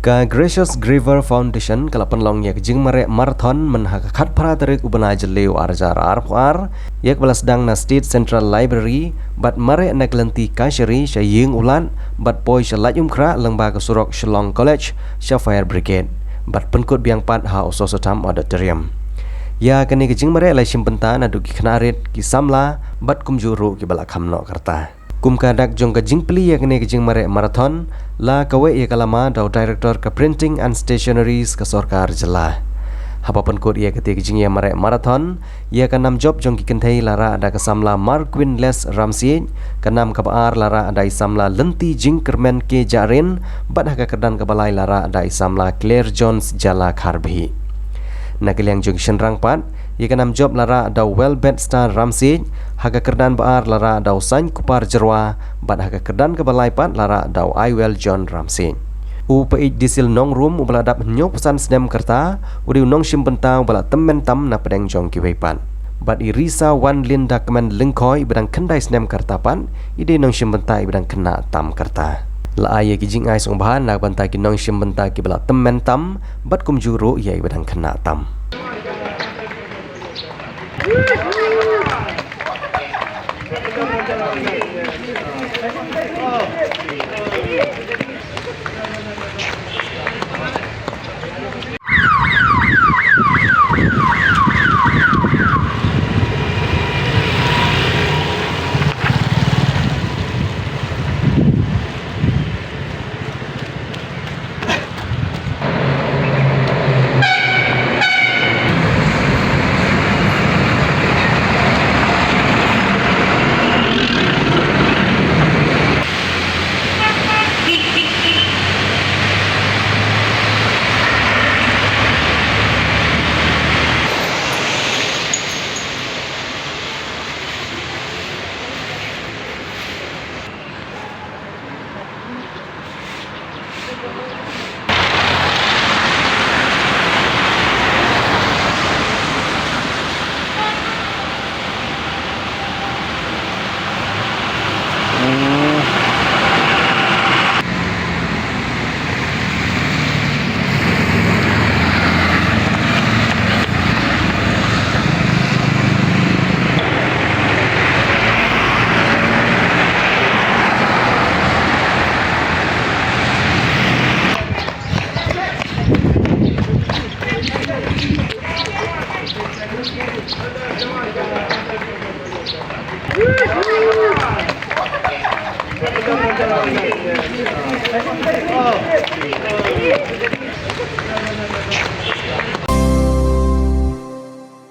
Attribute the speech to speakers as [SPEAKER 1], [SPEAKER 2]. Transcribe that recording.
[SPEAKER 1] Ka Gracious Graver Foundation kalapan long yak jing mare marathon menhakakat para tarik ubana jeleu arjar arpar yak balas dang na State Central Library bat mare naglenti kashiri syaying ulan bat poi syalayum kra lengba kesurok Shillong College sya Fire Brigade bat penkut biang pat ha usosotam auditorium. Ya kini kejing mare lai simpenta na duki knarit ki samla bat kumjuru ki balak hamno karta. Kum kadak jong kejing peli ya kini kejing mare marathon la kawe ya kalama dau director ke printing and stationeries ke Sorkar Jelah. Hapa penkut ya ketika kejing ya mare marathon ya kanam job jong ki kentai lara ada kesamla Marquin Les Ramsey kanam kabar lara ada isamla lenti jing kermen ke jarin bat haka kedan kebalai lara ada isamla Claire Jones Jala Kharbi. Nakiliang jong senrang pat ia kanam job lara ada Wellbed Star Ramsey haka kerdan baar lara ada Sain Kupar Jerwa bat haka kerdan kebalai pat lara ada Iwell John Ramsey. Upait disil nong room ubala dap nyok pesan sedem kerta udi nong simpenta ubala temen tam na pedeng jong kiwepan. Bat irisa wan lin dokumen lengkoi ibadang kendai sedem kerta pan ide nong simpenta ibadang kena tam kerta. La aye kijing ai song bahan nak bantai ki nong simpenta ki bala temen tam bat kumjuru ia ibadang kena tam.
[SPEAKER 2] Oh.